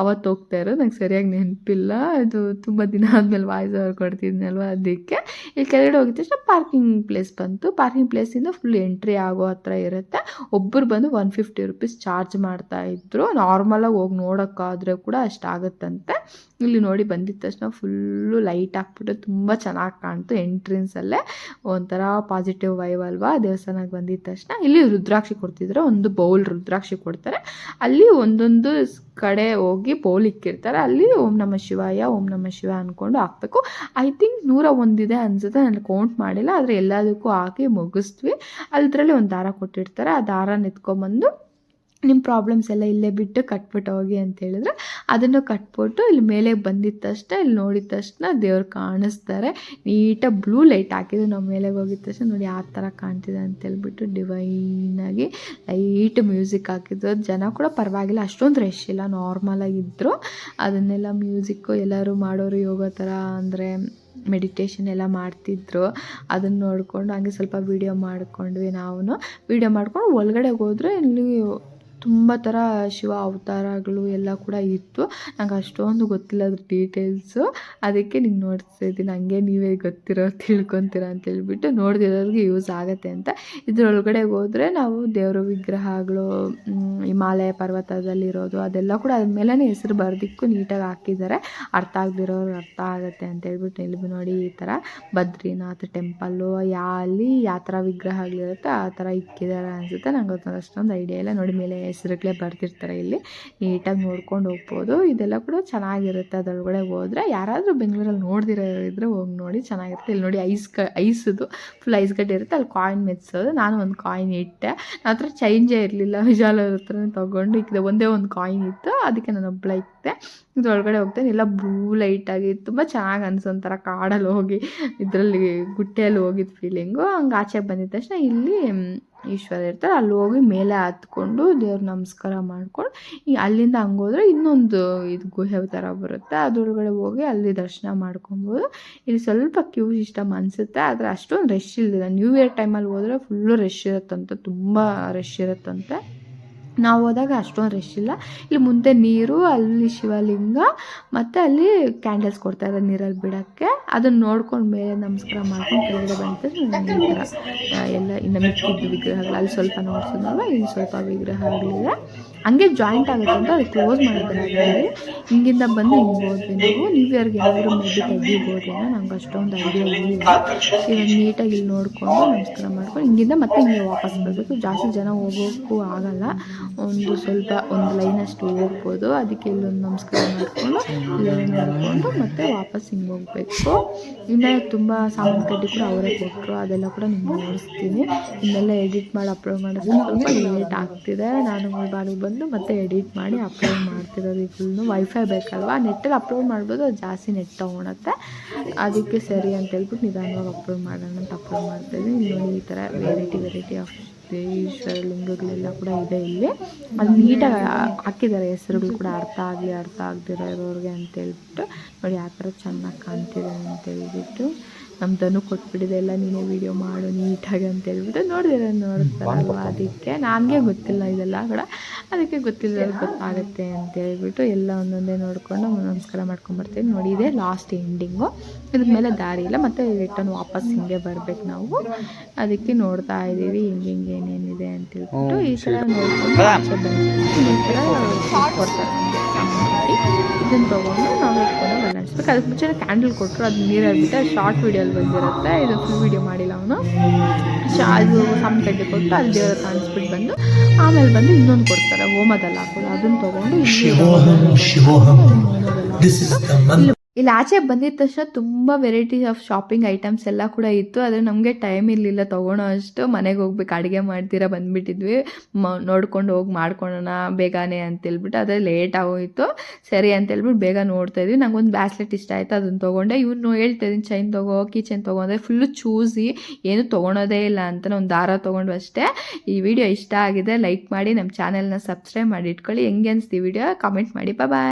S1: ಅವತ್ತು ಹೋಗ್ತಾ ಇರೋದು, ನಂಗೆ ಸರಿಯಾಗಿ ನೆನಪಿಲ್ಲ, ಇದು ತುಂಬ ದಿನ ಆದಮೇಲೆ ವಾಯ್ಸ್ ಓವರ್ ಕೊಡ್ತಿದ್ನಲ್ವ ಅದಕ್ಕೆ. ಇಲ್ಲಿ ಕೆಳಗಡೆ ಹೋಗಿದ ತಕ್ಷಣ ಪಾರ್ಕಿಂಗ್ ಪ್ಲೇಸ್ ಬಂತು. ಪಾರ್ಕಿಂಗ್ ಪ್ಲೇಸಿಂದ ಫುಲ್ ಎಂಟ್ರಿ ಆಗೋ ಹತ್ರ ಇರುತ್ತೆ. ಒಬ್ಬರು ಬಂದು 150 ರೂಪೀಸ್ ಚಾರ್ಜ್ ಮಾಡ್ತಾಯಿದ್ರು. ನಾರ್ಮಲಾಗಿ ಹೋಗಿ ನೋಡೋಕ್ಕಾದರೆ ಕೂಡ ಅಷ್ಟಾಗುತ್ತಂತೆ. ಇಲ್ಲಿ ನೋಡಿ ಬಂದಿದ್ದ ತಕ್ಷಣ ಫುಲ್ಲು ಲೈಟ್ ಹಾಕ್ಬಿಟ್ಟು ತುಂಬ ಚೆನ್ನಾಗಿ ಕಾಣ್ತು. ಎಂಟ್ರೆನ್ಸಲ್ಲೇ ಒಂಥರ ಪಾಸಿಟಿವ್ ವೈವ್ ಅಲ್ವಾ ದೇವಸ್ಥಾನಕ್ಕೆ ಬಂದಿದ್ದ ತಕ್ಷಣ. ಇಲ್ಲಿ ರುದ್ರಾಕ್ಷಿ ಕೊಡ್ತಿದ್ರು, ಒಂದು ಬೌಲ್ ರುದ್ರಾಕ್ಷಿ ಕೊಡ್ತಾರೆ. ಅಲ್ಲಿ ಒಂದೊಂದು ಕಡೆ ಹೋಗಿ ಬೌಲ್ ಇಕ್ಕಿರ್ತಾರೆ, ಅಲ್ಲಿ ಓಂ ನಮಃ ಶಿವಾಯ ಅಂದ್ಕೊಂಡು ಹಾಕಬೇಕು. ಐ ಥಿಂಕ್ 101 ಇದೆ ಅನಿಸುತ್ತೆ, ನಾನು ಕೌಂಟ್ ಮಾಡಿಲ್ಲ, ಆದರೆ ಎಲ್ಲದಕ್ಕೂ ಹಾಕಿ ಮುಗಿಸ್ತೀವಿ. ಅದರಲ್ಲಿ ಒಂದು ದಾರ ಕೊಟ್ಟಿರ್ತಾರೆ, ಆ ದಾರ ಎತ್ಕೊಂಬಂದು ನಿಮ್ಮ ಪ್ರಾಬ್ಲಮ್ಸ್ ಎಲ್ಲ ಇಲ್ಲೇ ಬಿಟ್ಟು ಕಟ್ಬಿಟ್ಟು ಹೋಗಿ ಅಂತ ಹೇಳಿದ್ರೆ ಅದನ್ನು ಕಟ್ಬಿಟ್ಟು ಇಲ್ಲಿ ಮೇಲೆ ಬಂದಿದ್ದ ತಕ್ಷಣ, ಇಲ್ಲಿ ನೋಡಿದ ತಕ್ಷಣ ದೇವ್ರು ಕಾಣಿಸ್ತಾರೆ. ನೀಟಾಗಿ ಬ್ಲೂ ಲೈಟ್ ಹಾಕಿದ್ರು. ನಾವು ಮೇಲೆ ಹೋಗಿದ ತಕ್ಷಣ ನೋಡಿ ಆ ಥರ ಕಾಣ್ತಿದೆ ಅಂತೇಳ್ಬಿಟ್ಟು ಡಿವೈನಾಗಿ ಲೈಟ್ ಮ್ಯೂಸಿಕ್ ಹಾಕಿದ್ರು. ಜನ ಕೂಡ ಪರವಾಗಿಲ್ಲ, ಅಷ್ಟೊಂದು ರಶ್ ಇಲ್ಲ, ನಾರ್ಮಲಾಗಿದ್ದರು. ಅದನ್ನೆಲ್ಲ ಮ್ಯೂಸಿಕ್ಕು ಎಲ್ಲರೂ ಮಾಡೋರು ಯೋಗ ಥರ, ಅಂದರೆ ಮೆಡಿಟೇಷನ್ ಎಲ್ಲ ಮಾಡ್ತಿದ್ರು. ಅದನ್ನು ನೋಡಿಕೊಂಡು ಹಂಗೆ ಸ್ವಲ್ಪ ವೀಡಿಯೋ ಮಾಡ್ಕೊಂಡ್ವಿ. ನಾವು ವೀಡಿಯೋ ಮಾಡ್ಕೊಂಡು ಒಳಗಡೆ ಹೋದರೆ ಇಲ್ಲಿ ತುಂಬ ಥರ ಶಿವ ಅವತಾರಗಳು ಎಲ್ಲ ಕೂಡ ಇತ್ತು. ನಂಗೆ ಅಷ್ಟೊಂದು ಗೊತ್ತಿಲ್ಲ ಅದ್ರ ಡೀಟೇಲ್ಸು, ಅದಕ್ಕೆ ನಿಂಗೆ ನೋಡ್ತಾ ಇದ್ದೀನಿ. ಹಂಗೆ ನೀವೇ ಗೊತ್ತಿರೋ ತಿಳ್ಕೊತೀರ ಅಂತೇಳ್ಬಿಟ್ಟು, ನೋಡ್ದಿರೋರಿಗೆ ಯೂಸ್ ಆಗುತ್ತೆ ಅಂತ. ಇದರೊಳಗಡೆ ಹೋದರೆ ನಾವು ದೇವರ ವಿಗ್ರಹಗಳು, ಹಿಮಾಲಯ ಪರ್ವತದಲ್ಲಿರೋದು ಅದೆಲ್ಲ ಕೂಡ ಅದ್ರ ಮೇಲೇ ಹೆಸರು ಬರೆದಿಕ್ಕು ನೀಟಾಗಿ ಹಾಕಿದ್ದಾರೆ. ಅರ್ಥ ಆಗದಿರೋರು ಅರ್ಥ ಆಗುತ್ತೆ ಅಂತೇಳ್ಬಿಟ್ಟು. ಇಲ್ಲಿ ನೋಡಿ ಈ ಥರ ಬದ್ರಿನಾಥ್ ಟೆಂಪಲ್ಲು ಅಲ್ಲಿ ಯಾವ ಥರ ವಿಗ್ರಹಗಳಿರುತ್ತೆ ಆ ಥರ ಇಕ್ಕಿದ್ದಾರೆ ಅನಿಸುತ್ತೆ. ನಂಗೆ ಅಷ್ಟೊಂದು ಐಡಿಯಾ ಇಲ್ಲ. ನೋಡಿ ಮೇಲೆ ಹೆಸರುಗಳೇ ಬರ್ತಿರ್ತಾರೆ. ಇಲ್ಲಿ ನೀಟಾಗಿ ನೋಡ್ಕೊಂಡು ಹೋಗ್ಬೋದು. ಇದೆಲ್ಲ ಕೂಡ ಚೆನ್ನಾಗಿರುತ್ತೆ. ಅದರೊಳಗಡೆ ಹೋದರೆ ಯಾರಾದರೂ ಬೆಂಗಳೂರಲ್ಲಿ ನೋಡ್ದಿರೋ ಇದ್ದರೆ ಹೋಗಿ ನೋಡಿ, ಚೆನ್ನಾಗಿರುತ್ತೆ. ಇಲ್ಲಿ ನೋಡಿ ಐಸದು ಫುಲ್ ಐಸ್ ಗಡ್ಡೆ ಇರುತ್ತೆ, ಅಲ್ಲಿ ಕಾಯಿನ್ ಮೆಚ್ಚೋದು. ನಾನು ಒಂದು ಕಾಯಿನ್ ಇಟ್ಟೆ, ನನ್ನ ಹತ್ರ ಚೇಂಜೇ ಇರಲಿಲ್ಲ. ವಿಶಾಲ್ ಅವ್ರ ಹತ್ರ ತೊಗೊಂಡು ಇಕ್ಕಿದೆ. ಒಂದೇ ಒಂದು ಕಾಯಿನ್ ಇತ್ತು, ಅದಕ್ಕೆ ನಾನು ಒಬ್ಬಳ ಇಕ್ತೆ. ಇದ್ರೊಳಗಡೆ ಹೋಗ್ತೇನೆ, ಎಲ್ಲ ಬ್ಲೂ ಲೈಟಾಗಿ ತುಂಬ ಚೆನ್ನಾಗಿ ಅನಿಸೋ ಒಂಥರ ಕಾಡಲ್ಲಿ ಹೋಗಿ ಇದರಲ್ಲಿ ಗುಟ್ಟೆಯಲ್ಲಿ ಹೋಗಿದ್ದು ಫೀಲಿಂಗು. ಹಂಗೆ ಆಚೆ ಬಂದಿದ ತಕ್ಷಣ ಇಲ್ಲಿ ಈಶ್ವರ ಇರ್ತಾರೆ, ಅಲ್ಲಿ ಹೋಗಿ ಮೇಲೆ ಹತ್ಕೊಂಡು ದೇವ್ರ ನಮಸ್ಕಾರ ಮಾಡ್ಕೊಂಡು ಅಲ್ಲಿಂದ ಹಂಗೋದ್ರೆ ಇನ್ನೊಂದು ಇದು ಗುಹೆ ಥರ ಬರುತ್ತೆ, ಅದರೊಳಗಡೆ ಹೋಗಿ ಅಲ್ಲಿ ದರ್ಶನ ಮಾಡ್ಕೊಬೋದು. ಇಲ್ಲಿ ಸ್ವಲ್ಪ ಕ್ಯೂ ಸಿಸ್ಟಮ್ ಅನಿಸುತ್ತೆ, ಆದರೆ ಅಷ್ಟೊಂದು ರಶ್ ಇಲ್ಲದಿಲ್ಲ. ನ್ಯೂ ಇಯರ್ ಟೈಮಲ್ಲಿ ಹೋದರೆ ಫುಲ್ಲು ರಶ್ ಇರುತ್ತಂತೆ, ತುಂಬ ರಶ್ ಇರುತ್ತಂತೆ. ನಾವು ಹೋದಾಗ ಅಷ್ಟೊಂದು ರಶ್ ಇಲ್ಲ. ಇಲ್ಲಿ ಮುಂದೆ ನೀರು, ಅಲ್ಲಿ ಶಿವಲಿಂಗ, ಮತ್ತು ಅಲ್ಲಿ ಕ್ಯಾಂಡಲ್ಸ್ ಕೊಡ್ತಾರೆ ನೀರಲ್ಲಿ ಬಿಡೋಕ್ಕೆ. ಅದನ್ನು ನೋಡ್ಕೊಂಡು ಮೇಲೆ ನಮಸ್ಕಾರ ಮಾಡ್ಕೊಂಡು ಕೆಳಗಡೆ ಬಂದಿದ್ದರೆ ಈ ಥರ ಎಲ್ಲ ಇನ್ನು ಮಿಕ್ಕಿದ್ದು ವಿಗ್ರಹಗಳು ಅಲ್ಲಿ ಸ್ವಲ್ಪ ನೋಡ್ಸೋದಲ್ಲ, ಇಲ್ಲಿ ಸ್ವಲ್ಪ ವಿಗ್ರಹಗಳಿದೆ. ಹಂಗೆ ಜಾಯಿಂಟ್ ಆಗುತ್ತೆ ಅಂತ ಅದು ಕ್ಲೋಸ್ ಮಾಡಿದ್ದಾರೆ. ಹಿಂಗಿಂದ ಬಂದು ಹಿಂಗೆ ಹೋದ್ವಿ ನಾವು. ನ್ಯೂ ಇಯರ್ಗೆ ಏನಾದರೂ ಮೇಬಿ ತೆಗಿಬೋದೇನೋ, ನಂಗೆ ಅಷ್ಟೊಂದು ಐಡಿಯಾ ಇಲ್ಲ. ಇವಾಗ ನೀಟಾಗಿ ಇಲ್ಲಿ ನೋಡಿಕೊಂಡು ನಮಸ್ಕಾರ ಮಾಡ್ಕೊಂಡು ಹಿಂಗಿಂದ ಮತ್ತೆ ಹಿಂಗೆ ವಾಪಸ್ ಬರಬೇಕು. ಜಾಸ್ತಿ ಜನ ಹೋಗೋಕ್ಕೂ ಆಗಲ್ಲ, ಒಂದು ಲೈನಷ್ಟು ಹೋಗ್ಬೋದು. ಅದಕ್ಕೆ ಇಲ್ಲೊಂದು ನಮಸ್ಕಾರ ಮಾಡಿಕೊಂಡು ಇಲ್ಲೆಲ್ಲ ನೋಡಿಕೊಂಡು ಮತ್ತೆ ವಾಪಸ್ ಹಿಂಗೆ ಹೋಗಬೇಕು. ಇನ್ನು ತುಂಬ ಸಾಮಾನು ಕಡ್ಡಿ ಕೂಡ ಅವರೇ ಕೊಟ್ಟರು, ಅದೆಲ್ಲ ಕೂಡ ನಿಮ್ಗೆ ನೋಡಿಸ್ತೀನಿ. ಇನ್ನೆಲ್ಲ ಎಡಿಟ್ ಮಾಡಿ ಅಪ್ಲೋಡ್ ಮಾಡೋದು ಸ್ವಲ್ಪ ಲೇಟ್ ಆಗ್ತಿದೆ. ನಾನು ಮೊಬೈಲಿಗೆ ಬಂದು ಮತ್ತೆ ಎಡಿಟ್ ಮಾಡಿ ಅಪ್ಲೋಡ್ ಮಾಡ್ತಿರೋದು. ಫುಲ್ಲು ವೈಫೈ ಬೇಕಲ್ವಾ, ನೆಟ್ಟಲ್ಲಿ ಅಪ್ಲೋಡ್ ಮಾಡ್ಬೋದು, ಅದು ಜಾಸ್ತಿ ನೆಟ್ ತೊಗೊಳತ್ತೆ. ಅದಕ್ಕೆ ಸರಿ ಅಂತ ಹೇಳ್ಬಿಟ್ಟು ನಿಧಾನವಾಗಿ ಅಪ್ಲೋಡ್ ಮಾಡೋಣ ಅಂತ ಅಪ್ಲೋಡ್ ಮಾಡ್ತಾಯಿದ್ದೀನಿ. ಇಲ್ಲಿ ನೋಡಿ ಈ ಥರ ವೆರೈಟಿ ಆಫ್ ಈಶ್ವರ ಲಿಂಗಗಳೆಲ್ಲ ಕೂಡ ಇದೆ ಇಲ್ಲಿ. ಅದು ನೀಟಾಗಿ ಹಾಕಿದ್ದಾರೆ ಹೆಸರುಗಳು ಕೂಡ, ಅರ್ಥ ಆಗದಿರೋ ಇರೋರಿಗೆ ಅಂತೇಳ್ಬಿಟ್ಟು. ನೋಡಿ ಆ ಥರ ಚೆನ್ನಾಗಿ ಕಾಣ್ತಿದೆ ಅಂತೇಳ್ಬಿಟ್ಟು. ನಮ್ಮ ಧನು ಕೊಟ್ಬಿಟ್ಟಿದೆ ಎಲ್ಲ, ನೀನೇ ವೀಡಿಯೋ ಮಾಡು ನೀಟಾಗಿ ಅಂತೇಳ್ಬಿಟ್ಟು. ನೋಡ್ತಾರಲ್ವ, ಅದಕ್ಕೆ ನನಗೆ ಗೊತ್ತಿಲ್ಲ ಇದೆಲ್ಲ ಕೂಡ, ಅದಕ್ಕೆ ಗೊತ್ತಿಲ್ಲದವ್ರಿಗೆ ಗೊತ್ತಾಗುತ್ತೆ ಅಂತೇಳ್ಬಿಟ್ಟು ಎಲ್ಲ ಒಂದೊಂದೇ ನೋಡಿಕೊಂಡು ನಮಸ್ಕಾರ ಮಾಡ್ಕೊಂಬರ್ತೀವಿ. ನೋಡಿ ಇದೆ ಲಾಸ್ಟ್ ಎಂಡಿಂಗು, ಇದ್ರ ಮೇಲೆ ದಾರಿ ಇಲ್ಲ, ಮತ್ತು ರಿಟರ್ನ್ ವಾಪಸ್ ಹಿಂಗೆ ಬರಬೇಕು ನಾವು. ಅದಕ್ಕೆ ನೋಡ್ತಾ ಇದ್ದೀವಿ ಹಿಂಗೆ ಏನೇನಿದೆ ಅಂತೇಳ್ಬಿಟ್ಟು. ಈ ಥರ ನೋಡ್ಕೊಂಡು ಆಚೆ ಬಂದು ಈ ಥರ ಕೊಡ್ತಾರೆ ನಮಗೆ ಸಾಮಾನ್ಯವಾಗಿ. ಇದನ್ನು ತೊಗೊಂಡು ನಾವು ಇಟ್ಕೊಂಡು ಬಲ್ಲಾಡಿಸ್ಬೇಕು. ಅದಕ್ಕೆ ಮುಂಚೆ ಕ್ಯಾಂಡಲ್ ಕೊಟ್ಟರು, ಅದು ನೀರಲ್ಲಿ ಬಿಟ್ಟು ಶಾರ್ಟ್ ವೀಡಿಯೋಲ್ಲಿ ಬಂದಿರುತ್ತೆ. ಇದು ಫುಲ್ ವೀಡಿಯೋ ಮಾಡಿಲ್ಲ ಅವನು. ಅದು ಸಾಮಾನು ಕಡ್ಡಿ ಕೊಟ್ಟು ಅಲ್ಲಿ ದೇವರ ಕಾಣಿಸ್ಬಿಟ್ಟು ಬಂದು ಆಮೇಲೆ ಬಂದು ಇನ್ನೊಂದು ಕೊಡ್ತಾರೆ ಹೋಮದಲ್ಲಿ ಹಾಕೋದು. ಅದನ್ನು ತೊಗೊಂಡು ಇಲ್ಲಿ ಆಚೆ ಬಂದಿದ ತಕ್ಷಣ ತುಂಬ ವೆರೈಟಿ ಆಫ್ ಶಾಪಿಂಗ್ ಐಟಮ್ಸ್ ಎಲ್ಲ ಕೂಡ ಇತ್ತು. ಆದರೆ ನಮಗೆ ಟೈಮ್ ಇರಲಿಲ್ಲ ತೊಗೊಳೋ ಅಷ್ಟು. ಮನೆಗೆ ಹೋಗ್ಬೇಕು, ಅಡುಗೆ ಮಾಡ್ತೀರಾ ಬಂದುಬಿಟ್ಟಿದ್ವಿ, ನೋಡ್ಕೊಂಡು ಹೋಗಿ ಮಾಡ್ಕೊಳ್ಳೋಣ ಬೇಗನೆ ಅಂತೇಳ್ಬಿಟ್ಟು. ಅದೇ ಲೇಟ್ ಆಗೋಯಿತು. ಸರಿ ಅಂತೇಳ್ಬಿಟ್ಟು ಬೇಗ ನೋಡ್ತಾಯಿದ್ವಿ. ನಂಗೊಂದು ಬ್ಯಾಸ್ಲೆಟ್ ಇಷ್ಟ ಆಯಿತು, ಅದನ್ನು ತೊಗೊಂಡೆ. ಇವನು ಹೇಳ್ತಾಯಿದ್ದೀನಿ ಚೈನ್ ತೊಗೋ, ಕೀ ಚೈನ್ ತೊಗೊಂಡ್ರೆ ಫುಲ್ಲು ಚೂಸಿ, ಏನು ತೊಗೊಳೋದೇ ಇಲ್ಲ ಅಂತ ಒಂದು ದಾರ ತೊಗೊಂಡು ಅಷ್ಟೇ. ಈ ವಿಡಿಯೋ ಇಷ್ಟ ಆಗಿದೆ ಲೈಕ್ ಮಾಡಿ, ನಮ್ಮ ಚಾನೆಲ್ನ ಸಬ್ಸ್ಕ್ರೈಬ್ ಮಾಡಿ ಇಟ್ಕೊಳ್ಳಿ. ಹೆಂಗೆ ಅನಿಸ್ತು ವಿಡಿಯೋ ಕಮೆಂಟ್ ಮಾಡಿ. ಬಾಯ್.